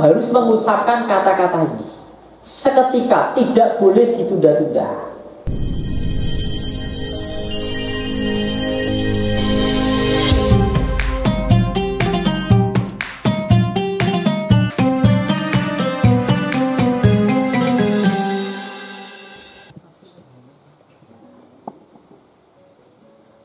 harus mengucapkan kata-kata ini seketika, tidak boleh ditunda-tunda.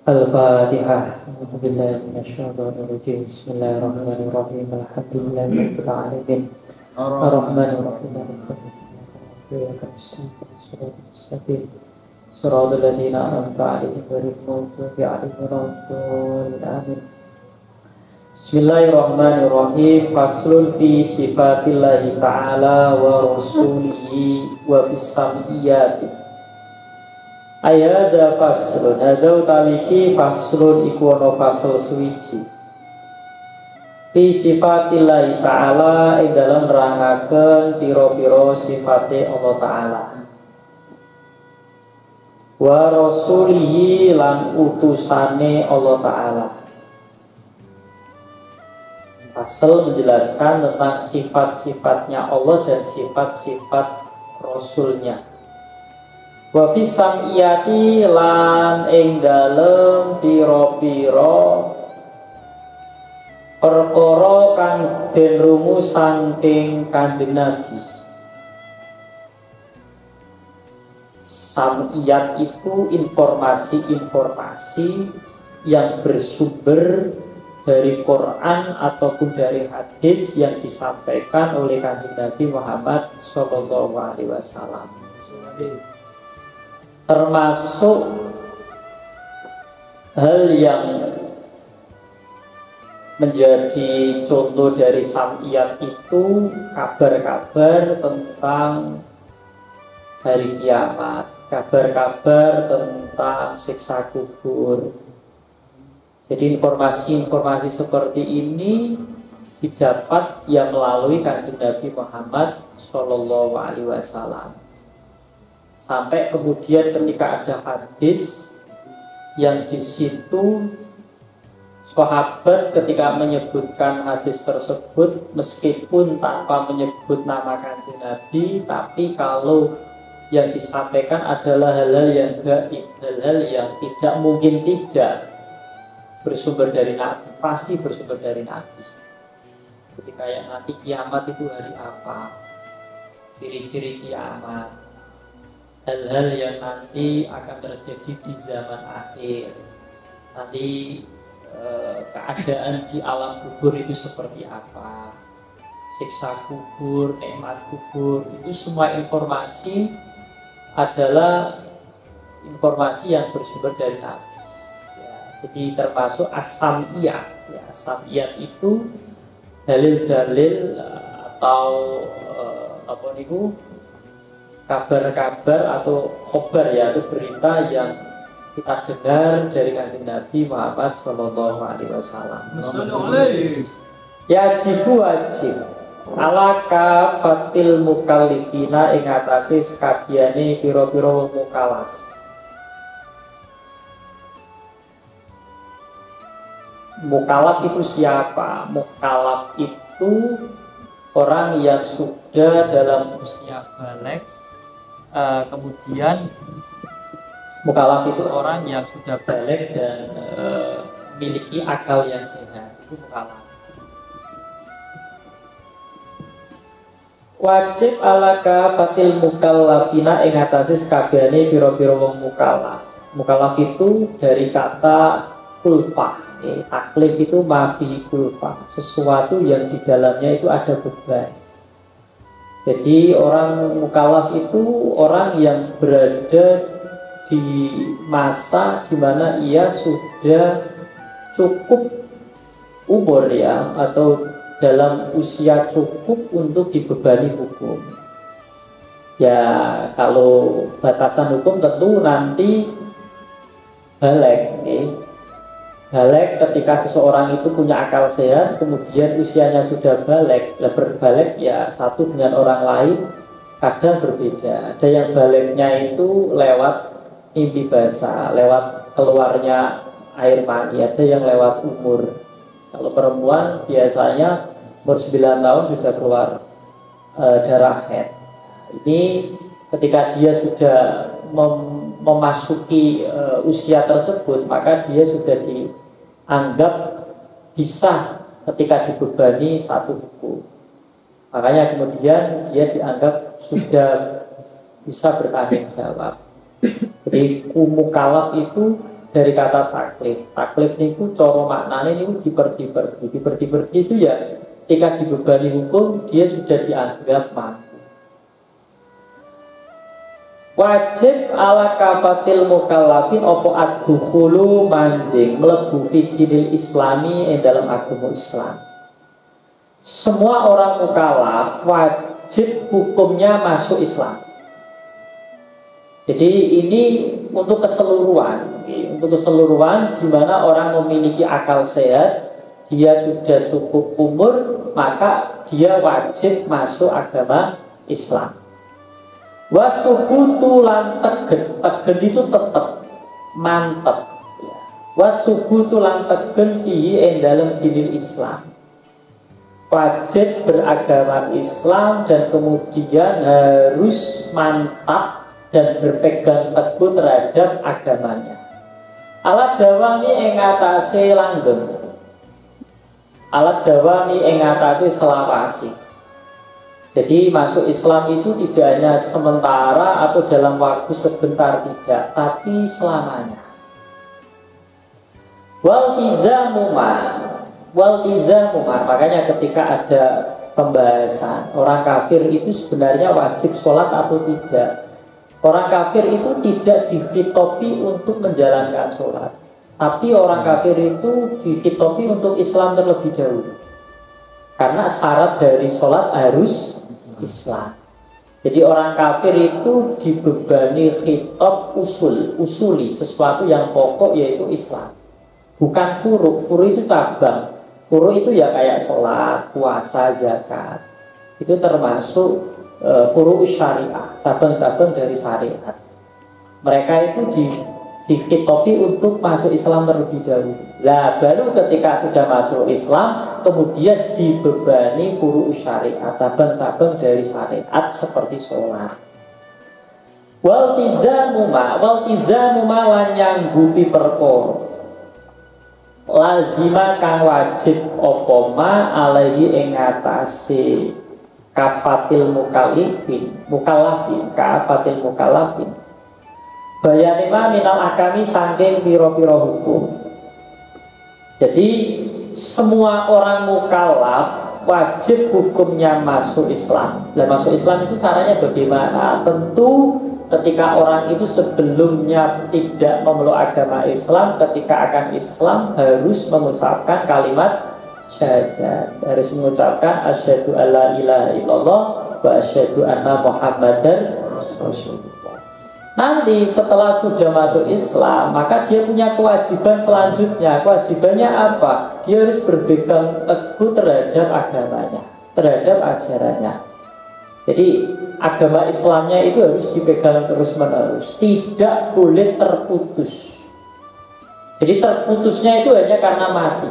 Al-Fatihah. A'udzubillahi minasyaitonir rajim. Bismillahirrahmanirrahim. Alhamdulillahirabbil alamin. Ar-Rahmanir Rahim. Shiratal ladzina an'amta 'alaihim ghairil maghdubi 'alaihim waladdallin. Amin. Bismillahirrahmanirrahim. Faslun fi sifatillahi ta'ala wa rasulihi wa fis sam'iyyati. Ayada faslun, ada utawiki faslun iku ana fasal suwiji fi sifatillahi ta'ala ing dalam nerangaken pira-pira sifate Allah Ta'ala wa rasulihi lan utusane Allah Ta'ala. Fasal menjelaskan tentang sifat-sifatnya Allah dan sifat-sifat Rasulnya. Wa fi sam'iyati lan ing dalem pira-pira perkara kang den rungu saking Kanjeng Nabi. Sam'iyat itu informasi-informasi yang bersumber dari Quran ataupun dari hadis yang disampaikan oleh Kanjeng Nabi Muhammad SAW. Termasuk hal yang menjadi contoh dari sam'iyat itu kabar-kabar tentang hari kiamat, kabar-kabar tentang siksa kubur. Jadi informasi-informasi seperti ini didapat yang melalui Kanjeng Nabi Muhammad SAW. Sampai kemudian ketika ada hadis yang di situ sahabat ketika menyebutkan hadis tersebut meskipun tanpa menyebut nama Kanjeng Nabi, tapi kalau yang disampaikan adalah hal-hal yang gaib, hal-hal yang tidak mungkin tidak bersumber dari Nabi, pasti bersumber dari Nabi. Jadi kayak nanti kiamat itu hari apa, ciri-ciri kiamat, hal-hal yang nanti akan terjadi di zaman akhir, nanti keadaan di alam kubur itu seperti apa, siksa kubur, nikmat kubur, itu semua informasi adalah informasi yang bersumber dari Nabi. Ya, jadi termasuk as-sam'iyat. Ya, as-sam'iyat itu dalil-dalil atau apa niku, kabar-kabar atau khobar, ya, atau berita yang kita dengar dari Kanjeng Nabi Muhammad SAW. Yajibu wajib ala kafatil mukallifina ing atase sakabehane pira-pira wong mukallaf. Mukallaf itu siapa? Mukallaf itu orang yang sudah dalam usia baligh. Kemudian mukallaf itu orang yang sudah balik dan memiliki akal yang sehat, itu mukallaf. Wajib ala kafatil mukallafina ing atase sakabehane pira-pira wong mukallaf. Mukallaf itu dari kata kulfah. Taklif itu mafi kulfah, sesuatu yang di dalamnya itu ada beban. Jadi orang mukallaf itu orang yang berada di masa di mana ia sudah cukup umur, ya, atau dalam usia cukup untuk dibebani hukum. Ya, kalau batasan hukum tentu nanti baligh, Baligh ketika seseorang itu punya akal sehat, kemudian usianya sudah berbalik, ya, satu dengan orang lain kadang berbeda. Ada yang balighnya itu lewat mimpi basah, lewat keluarnya air mani, ada yang lewat umur. Kalau perempuan biasanya umur 9 tahun sudah keluar darah haid. Ini ketika dia sudah memasuki usia tersebut, maka dia sudah dianggap bisa ketika dibebani satu hukum. Makanya kemudian dia dianggap sudah bisa bertanggung jawab. Jadi mukallaf itu dari kata taklif. Taklif itu coro maknanya itu diperdi-perdi. Diperdi-perdi itu ya ketika dibebani hukum dia sudah dianggap mampu. Wajib ala kafatil mukallafin opo ad-dukhulu manjing mlebu fi dinil islami dalam agama Islam. Semua orang mukallaf wajib hukumnya masuk Islam. Jadi ini untuk keseluruhan, di mana orang memiliki akal sehat, dia sudah cukup umur, maka dia wajib masuk agama Islam. Wasubutu lan tegen itu tetap mantep. Wasubutu lan tegen fihi dalam dinil Islam. Wajib beragama Islam dan kemudian harus mantap dan berpegang teguh terhadap agamanya. Alat dawami ing atase langgeng. Alat dawami ing atase selawasi. Jadi masuk Islam itu tidak hanya sementara atau dalam waktu sebentar, tidak, tapi selamanya. Wal izamuma, makanya ketika ada pembahasan orang kafir itu sebenarnya wajib sholat atau tidak. Orang kafir itu tidak difitopi untuk menjalankan sholat, tapi orang kafir itu difitopi untuk Islam terlebih dahulu. Karena syarat dari sholat harus Islam. Jadi orang kafir itu dibebani khitab usuli, sesuatu yang pokok yaitu Islam. Bukan furu itu cabang. Furu itu ya kayak sholat, puasa, zakat. Itu termasuk furu syariah, cabang-cabang dari syariat. Mereka itu dikitopi untuk masuk Islam terlebih dahulu. Nah, baru ketika sudah masuk Islam, kemudian dibebani furu syariat, cabang-cabang dari syariat seperti sholat. Wal tizamuma lan nyanggupi perkara. Lazima kang wajib apa ma alaihi ing atase kafatil mukallafin kafatil mukallafin bayanima minal akami saking piro-piro hukum. Jadi semua orang mukallaf wajib hukumnya masuk Islam. Dan masuk Islam itu caranya bagaimana? Tentu ketika orang itu sebelumnya tidak memeluk agama Islam, ketika akan Islam harus mengucapkan kalimat syahadat, harus mengucapkan asyhadu alla ilaha illallah wa asyhadu anna muhammadar rasulullah. Nanti setelah sudah masuk Islam, maka dia punya kewajiban selanjutnya. Kewajibannya apa? Dia harus berpegang teguh terhadap agamanya, terhadap ajarannya. Jadi agama Islamnya itu harus dipegang terus-menerus, tidak boleh terputus. Jadi terputusnya itu hanya karena mati.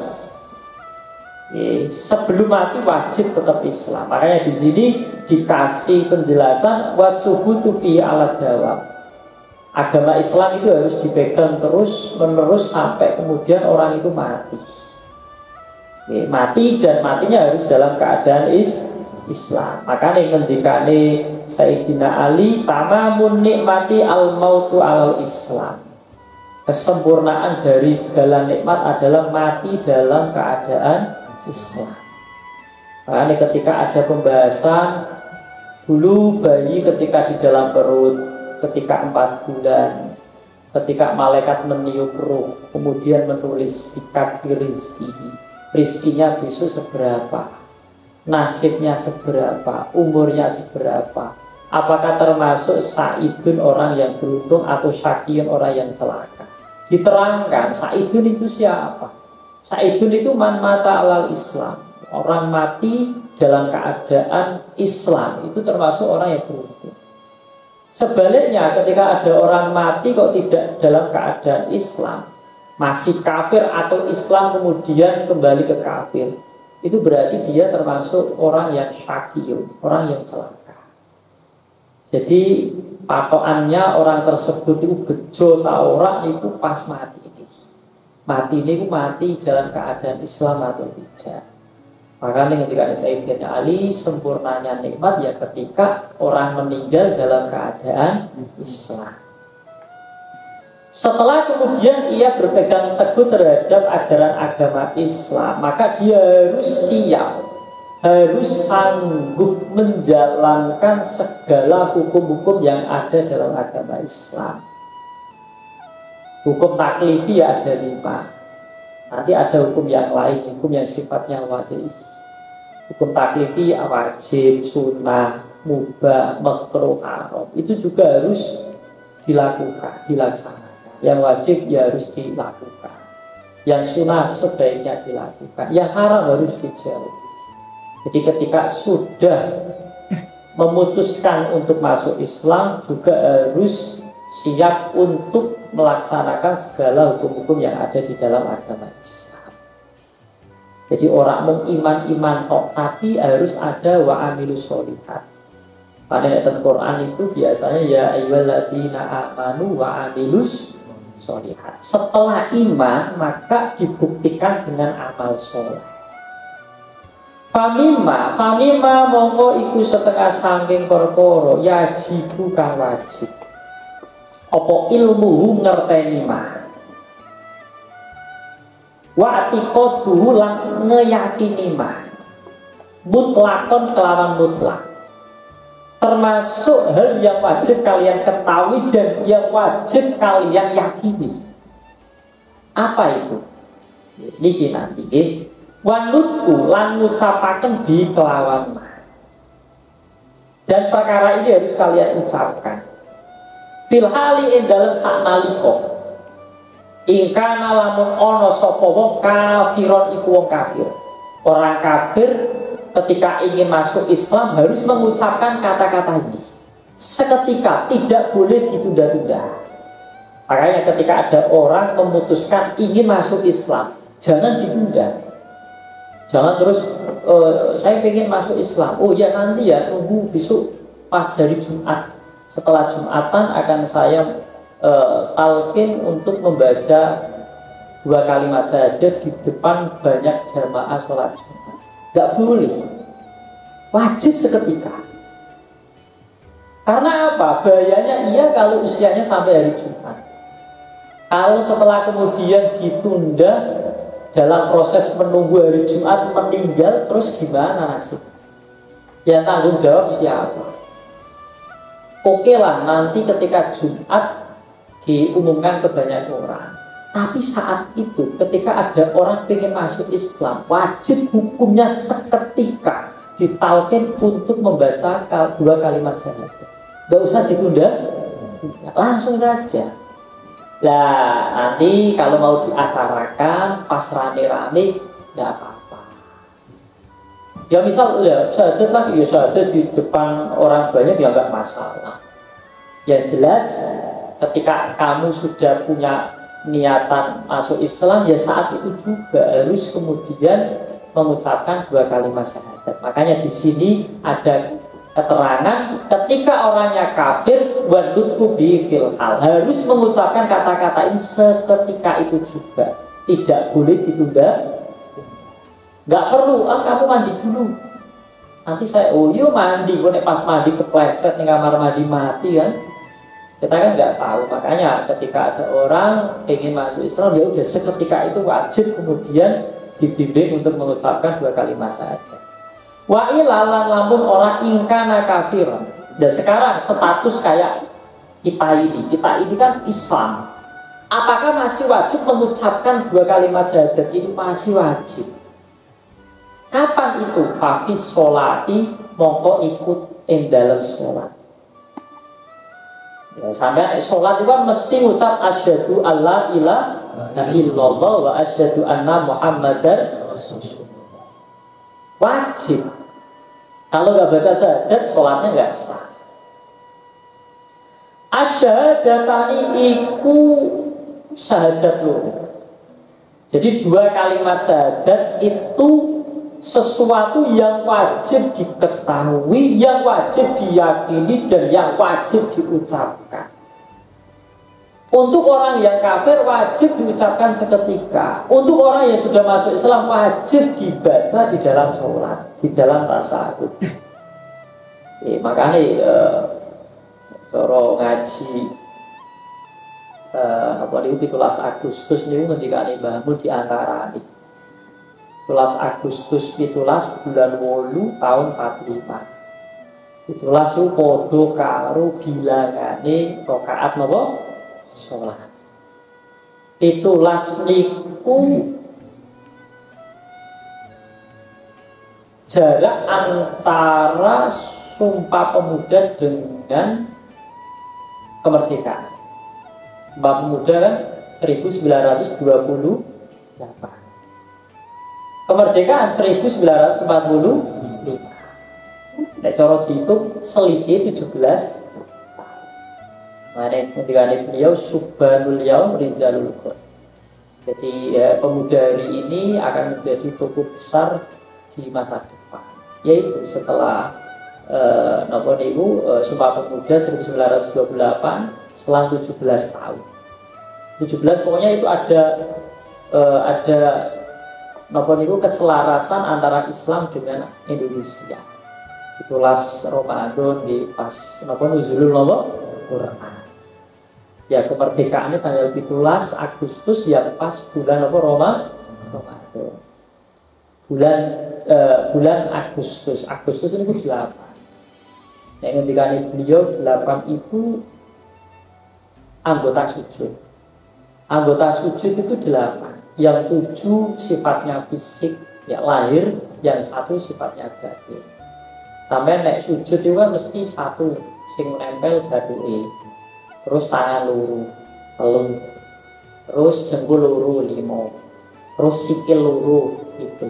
Sebelum mati wajib tetap Islam. Makanya di sini dikasih penjelasan wasubutu fi alat dawam. Agama Islam itu harus dipegang terus-menerus sampai kemudian orang itu mati. Mati dan matinya harus dalam keadaan Islam. Makanya ngendikane Sayyidina Ali tamamun nikmati al-mautu al-Islam. Kesempurnaan dari segala nikmat adalah mati dalam keadaan Islam. Makanya ketika ada pembahasan dulu bayi ketika di dalam perut, ketika 4 bulan, ketika malaikat meniup ruh, kemudian menulis dikati rizkinya besok seberapa, nasibnya seberapa, umurnya seberapa, apakah termasuk sa'idun orang yang beruntung atau syakiyun orang yang celaka. Diterangkan sa'idun itu siapa? Sa'idun itu man mata alal Islam, orang mati dalam keadaan Islam, itu termasuk orang yang beruntung. Sebaliknya ketika ada orang mati kok tidak dalam keadaan Islam, masih kafir atau Islam kemudian kembali ke kafir, itu berarti dia termasuk orang yang syaqiyun, orang yang celaka. Jadi patokannya orang tersebut itu bejo ta ora itu pas mati ini. Mati ini mati dalam keadaan Islam atau tidak. Makanya ketika Sayyidina Ali sempurnanya nikmat ya ketika orang meninggal dalam keadaan Islam. Setelah kemudian ia berpegang teguh terhadap ajaran agama Islam, maka dia harus siap, harus sanggup menjalankan segala hukum-hukum yang ada dalam agama Islam. Hukum taklifi ada 5. Nanti ada hukum yang lain, hukum yang sifatnya wajib. Hukum taklifi wajib, sunnah, mubah, makruh, haram. Itu juga harus dilakukan, dilaksanakan. Yang wajib ya harus dilakukan, yang sunnah sebaiknya dilakukan, yang haram harus dijauhi. Jadi ketika sudah memutuskan untuk masuk Islam juga harus siap untuk melaksanakan segala hukum-hukum yang ada di dalam agama Islam. Jadi orang mau iman kok, tapi harus ada wa amilus sholihat. Pada ayat Al-Quran itu biasanya ya ayyuhalladzina amanu wa amilus sholihat. Setelah iman maka dibuktikan dengan amal soleh. Famima mongko iku setengah saking perkara yajibu kang wajib. Apa ilmu ngerteni mah. Wa atiqadu lan ngeyakini mah. Mutlakon kelawan mutlak. Termasuk hal yang wajib kalian ketahui dan yang wajib kalian yakini. Apa itu? Niki nanti wanutku lan ngucapaken di kelawan. Dan perkara ini harus kalian ucapkan. Fil hali ing dalem saknalika. Ingkana lamun ana sapa wong kafiron iku wong kafir. Orang kafir ketika ingin masuk Islam harus mengucapkan kata-kata ini. Seketika, tidak boleh ditunda-tunda. Makanya ketika ada orang memutuskan ingin masuk Islam, jangan ditunda. Jangan terus saya ingin masuk Islam. Oh ya nanti ya, tunggu besok pas hari Jumat. Setelah Jumatan akan saya talqin untuk membaca 2 kalimat syahadat di depan banyak jamaah sholat Jumat. Gak boleh, wajib seketika. Karena apa? Bahayanya ia kalau usianya sampai hari Jumat. Kalau setelah kemudian ditunda dalam proses menunggu hari Jumat meninggal, terus gimana nasib? Yang tanggung jawab siapa? Oke lah, nanti ketika Jumat diumumkan ke banyak orang. Tapi saat itu ketika ada orang ingin masuk Islam, wajib hukumnya seketika ditalqin untuk membaca 2 kalimat syahadat. Gak usah ditunda, langsung saja. Nah nanti kalau mau diacarakan pas rame-rame gak apa-apa. Ya misal ya syahadat lagi, ya syahadat di depan orang banyak ya gak masalah. Yang jelas ketika kamu sudah punya niatan masuk Islam ya saat itu juga harus kemudian mengucapkan 2 kalimat syahadat. Makanya di sini ada keterangan ketika orangnya kafir wadudku bi fil hal harus mengucapkan kata-kata ini seketika itu juga, tidak boleh ditunda. Nggak perlu kamu mandi dulu, nanti saya mandi, gue pas mandi kepleset nih kamar mandi mati kan. Kita kan nggak tahu, makanya ketika ada orang ingin masuk Islam ya udah seketika itu wajib kemudian dibimbing untuk mengucapkan 2 kalimat syahadat. Wa ilalan lamun orang ingkana kafiran. Dan sekarang status kayak kita ini kan Islam. Apakah masih wajib mengucapkan 2 kalimat syahadat? Ini masih wajib. Kapan itu? Fafis sholati mongko ikut ing dalam sholat. Ya, sampai sholat itu kan mesti ngucap asyhadu alla ilaha illallah wa asyhadu anna muhammadar rasulullah. Wajib. Kalau nggak baca syahadat, sholatnya nggak sah. Asyahadatani iku syahadat loro. Jadi 2 kalimat syahadat itu sesuatu yang wajib diketahui, yang wajib diyakini, dan yang wajib diucapkan. Untuk orang yang kafir wajib diucapkan seketika. Untuk orang yang sudah masuk Islam wajib dibaca di dalam sholat, di dalam tasyahud. Makanya kalau ngaji apa itu 17 Agustus ini ketika Mbah Mun di antara ini 17 Agustus 17 bulan 8 tahun 45. 17 itu podo karo bilangane rakaat napa sholat. 17 niku jarak antara Sumpah Pemuda dengan kemerdekaan. Sumpah Pemuda kan 1928. Kemerdekaan 1945. Nek cara dihitung selisih 17 tahun. Mane ketika beliau Subhanul Yaum Rizalul Qad. Jadi pemuda hari ini akan menjadi tokoh besar di masa depan. Yaitu setelah Sumpah Pemuda 1928 setelah 17 tahun. 17 pokoknya itu ada keselarasan antara Islam dengan Indonesia. 17 Ramadan di pas nuzulul Quran. Ya kemerdekaannya tanggal 17 Agustus yang pas bulan Ramadan. Bulan Agustus ini 8. Yang ketika beliau 8 itu anggota sujud. Anggota sujud itu 8. Yang 7 sifatnya fisik, ya lahir, yang 1 sifatnya batin. Sampai nek sujud itu kan mesti 1 sing nempel baduke. Terus tangan loro, telung. Terus dengkul loro 5. Terus sikil loro itu.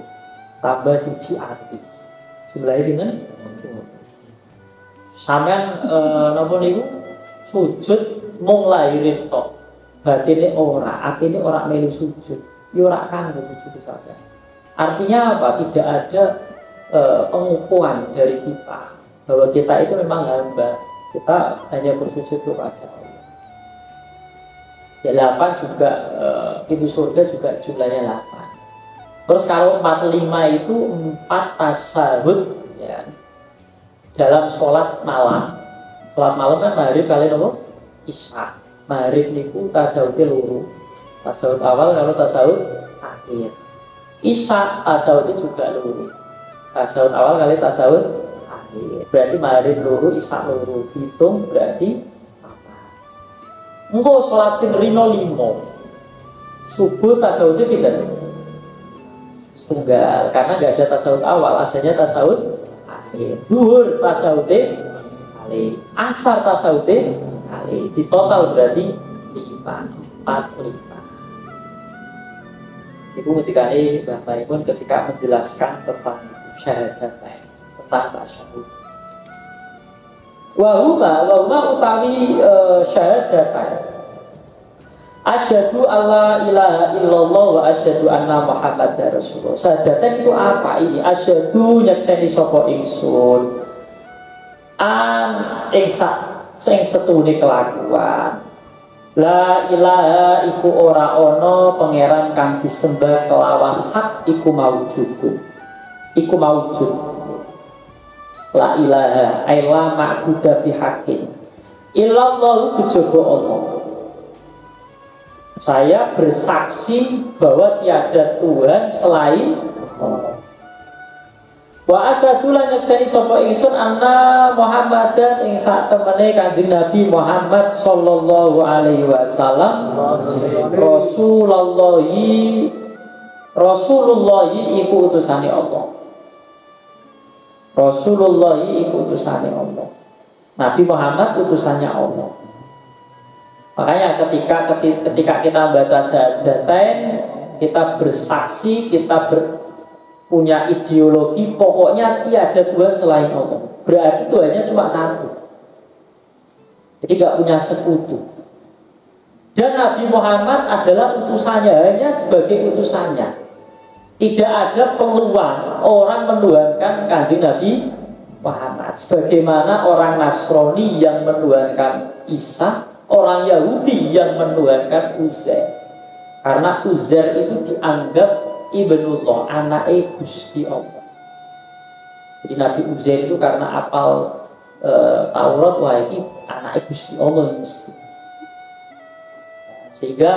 Tambah siji ati. Jumlahnya dengan sampean sujud mung lahirin tok. Batine ora, atine ora melu sujud. Ya ora kanggo sujud sampean. Artinya apa? Tidak ada pengukuhan dari kita bahwa kita itu memang hamba. Kita hanya bersujud kepada Allah. Ya 8 juga pintu surga juga jumlahnya 8. Terus kalau 45 itu 4 tasawuf ya. Dalam sholat malam kan maghrib kali nopo isya. Maghrib niku tasawufnya loro. Tasawuf awal kalau tasawuf akhir. Isya tasawufnya juga loro. Tasawuf awal kali tasawuf akhir. Berarti maghrib loro, isya loro. Hitung berarti apa? Engko sholat sing rino 5. Subuh tasawufnya pindah. Setunggal karena nggak ada tasawuf awal, adanya tasawuf duhur tasawute kali, asar tasawute kali, di total berarti 45. Ibu ketika ini Bapak Ibu ketika menjelaskan tentang syahadatain, tentang tasyahud. Wahuma utawi syahadatain. Asyhadu alla ilaha illallah wa asyhadu anna Muhammadar Rasulullah. Syahadatain itu apa ini? Asyhadu nyakseni sapa ingsun sing setune kelakuan. La ilaha iku ora ana pangeran kang disembah kelawan hak iku maujud. La ilaha illa ma'budu bihaqqin. Illallah kejaba Allah. Saya bersaksi bahwa tiada Tuhan selain Allah. Wa asyhadu lan nyakseni sapa ingsun anna Muhammadan ing sak temene Kanjeng Nabi Muhammad sallallahu alaihi wasallam Rasulullah iku utusane Allah. Rasulullah iku utusane Allah. Nabi Muhammad utusannya Allah. Makanya ketika kita baca syahadatain, kita bersaksi, kita punya ideologi, pokoknya tiada Tuhan selain Allah. Berarti Tuhannya cuma satu. Jadi gak punya sekutu. Dan Nabi Muhammad adalah utusannya, hanya sebagai utusannya. Tidak ada peluang orang menuhankan Kanjeng Nabi Muhammad. Sebagaimana orang Nasrani yang menuhankan Isa, orang Yahudi yang menuhankan Uzair. Karena Uzair itu dianggap ibnullah, anaknya Gusti Allah. Jadi Nabi Uzair itu karena apal Taurat, wah ini anaknya Gusti Allah yang mesti. Sehingga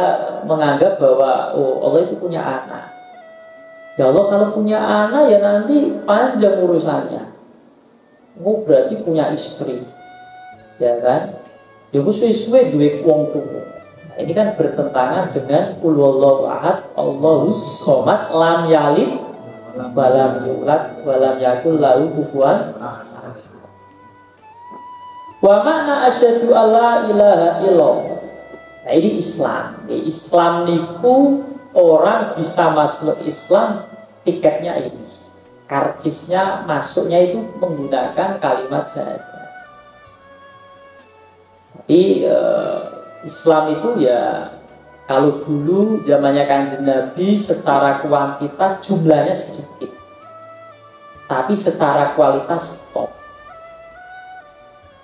menganggap bahwa Allah itu punya anak. Ya Allah kalau punya anak ya nanti panjang urusannya. Berarti punya istri, ya kan? Ya suwe-suwe duwe wong tuwa. Nah, ini kan bertentangan dengan qul huwallahu ahad, Allahus somad, lam yalid wa lam yulad wa lam yakul lahu kufuwan ahad. Wa makna asyhadu alla ilaha illallah. Nah ini Islam. Islam niku orang bisa masuk Islam, tiketnya ini, karcisnya masuknya itu menggunakan kalimat syahadat. Tapi Islam itu ya kalau dulu zamannya Kanjeng Nabi secara kuantitas jumlahnya sedikit, tapi secara kualitas top.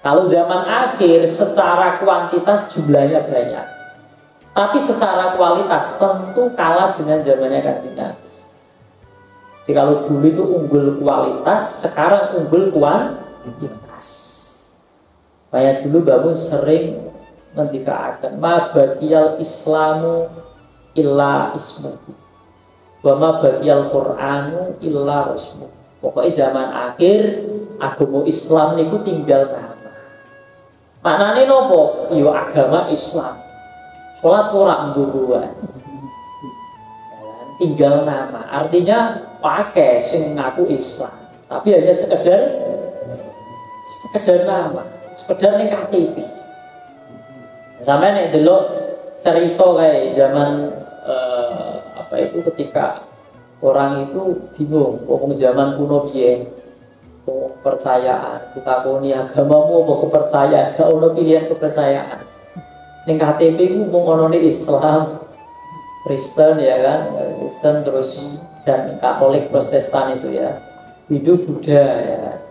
Kalau zaman akhir secara kuantitas jumlahnya banyak, tapi secara kualitas tentu kalah dengan zamannya Kanjeng Nabi. Jadi kalau dulu itu unggul kualitas, sekarang unggul kuantitas. Kayak dulu bangun sering ngendikaaken ma baqiyal islamu illa ismu wa ma baqiyal qur'anu illa rasmu. Pokoknya zaman akhir agama Islam niku tinggal nama. Maknane nopo? Yo agama Islam. Salat ora mburuan. Tinggal nama. Artinya pakai sing ngaku Islam, tapi hanya sekedar nama, sekedar ning KTP. Sampai nek delok cerita kayak zaman apa itu ketika orang itu bingung, wong zaman kuno piye? Kepercayaan, ditakoni agamamu apa kepercayaan, gak ono pilihan kepercayaan. Ning KTP ku mung ono Islam, Kristen ya kan, Kristen terus dan Katolik Protestan itu ya, Hindu Buddha ya.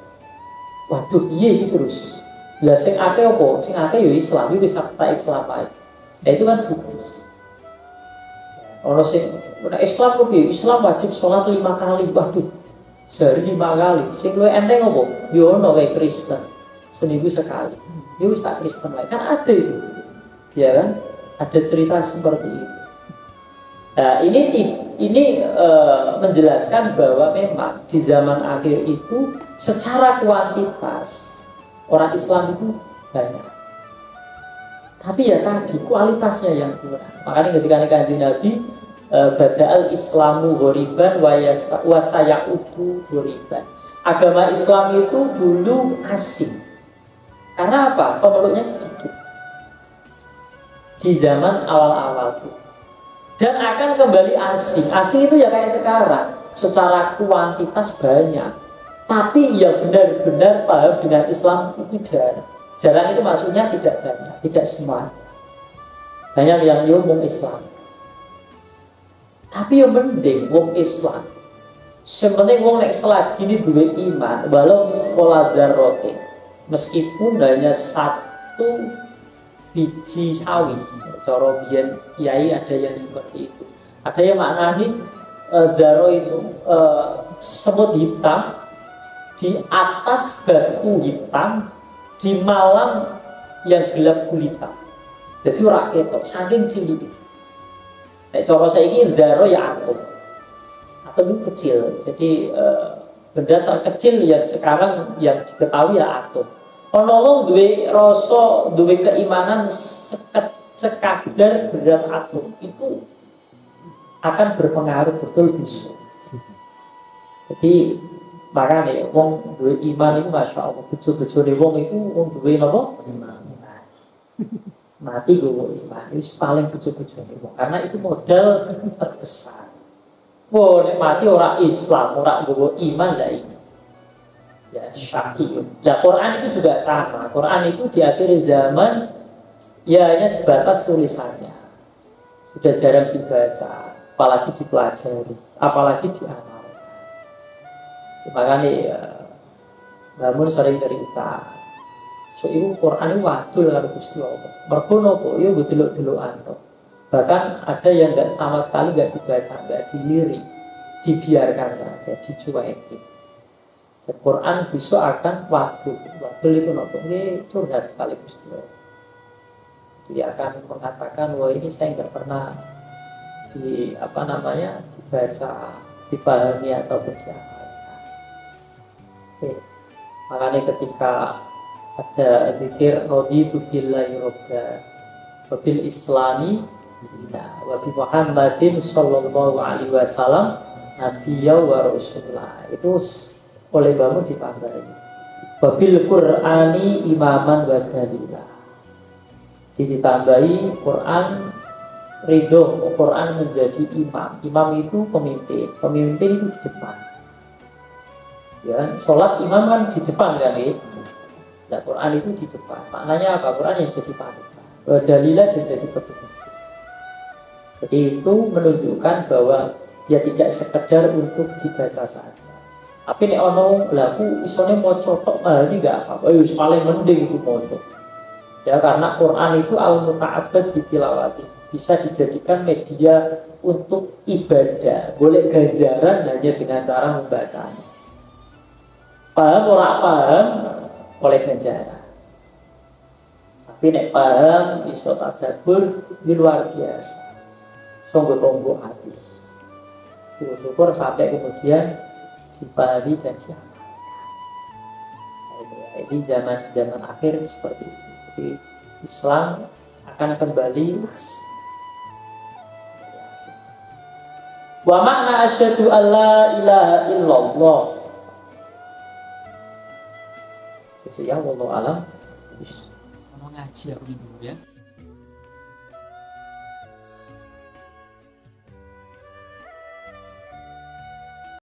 Waduh iya itu terus. Lah sing akeh apa? Sing akeh yo Islam, iki wis tak Islam ae. Ya itu kan bukti. Ono sing Islam kok Islam wajib sholat 5 kali. Waduh. Sehari 5 kali. Sing luwih enteng apa? Yo ono kayak Kristen. Seminggu sekali. Yo wis tak Kristen lagi. Kan ada itu. Ya kan? Ada cerita seperti itu. Nah, ini menjelaskan bahwa memang di zaman akhir itu secara kuantitas orang Islam itu banyak. Tapi ya tadi kualitasnya yang kurang. Makanya ketika Kanjeng Nabi bada'al Islamu ghoriban wa sayaudu ghoriban. Agama Islam itu dulu asing. Karena apa? Pemeluknya sedikit. Di zaman awal-awal itu. Dan akan kembali asing. Asing itu ya kayak sekarang. Secara kuantitas banyak. Tapi yang benar-benar paham dengan Islam itu jarang. Jarang itu maksudnya tidak banyak. Tidak semua. Banyak yang ngomong Islam. Tapi yang penting wong Islam. Sebenarnya wong nek selagi ini duwe iman. Walau di sekolah darote. Meskipun hanya 1 biji sawi. Cara biyen kiai ada yang seperti itu. Ada yang maknani zaro itu semut hitam di atas batu hitam di malam yang gelap gulita. Jadi ora ketok saking cilik. Nek cara saiki zaro ya atom. Atom itu kecil. Jadi benda terkecil yang sekarang yang diketahui ya atom. Ono wong duwe rasa, duwe keimanan sekadar berat atom itu akan berpengaruh betul bisa. Jadi makanya wong duwe iman itu masya Allah, bejo-bejone wong itu wong duwe napa? Iman. Mati gue iman itu paling bejo-bejone wong karena itu modal terbesar. Nek mati orang Islam, orang gue iman lah ini. Ya syakiyun. Ya Quran itu juga sama. Quran itu di akhir zaman ya hanya sebatas tulisannya. Sudah jarang dibaca. apalagi dipelajari, apalagi diamalkan. Makanya ya, namun sering cerita, so itu Quran itu wadul karo Gusti Allah. Mergo napa? Ya delok-delokan tok. Bahkan ada yang nggak sama sekali nggak dibaca, nggak dilirik, dibiarkan saja, dicuekin. Dan Quran besok akan wadul. Wadul itu napa? Ini curhat kali Gusti Allah. Dia akan mengatakan, wah ini saya nggak pernah dibaca, dipahami ataupun diamalkan. Oke. Makanya ketika ada zikir raditu billahi robba wa bil islami wa bi Muhammadin sallallahu alaihi wasallam nabiyya wa rasulullah, itu oleh bangun ditambahin wa bil qur'ani imaman wa dalila, ditambahi Quran, ridho Quran menjadi imam. Imam itu pemimpin, pemimpin itu di depan. Ya, sholat imam kan di depan kan itu. Nah, Quran itu di depan. Maknanya apa? Quran yang jadi panutan. Dalilah dan jadi petunjuk. Jadi itu menunjukkan bahwa ya tidak sekedar untuk dibaca saja. Tapi nek ono laku isone maca tok, ini enggak apa-apa. Ya paling mending itu maca. Ya, karena Quran itu al-muta'abbad bitilawati, bisa dijadikan media untuk ibadah, boleh ganjaran hanya dengan cara membacanya. Paham orang paham oleh ganjaran, tapi nek paham iso tadabbur di luar biasa, sungguh-sungguh hati, syukur sampai kemudian dipahami dan diamalkan. Ini zaman akhir seperti itu. Islam akan kembali asli. Wa makna asyhadu alla ilaha illallah. Itu ya, wallahu alam. Mau ngaji aku dulu ya.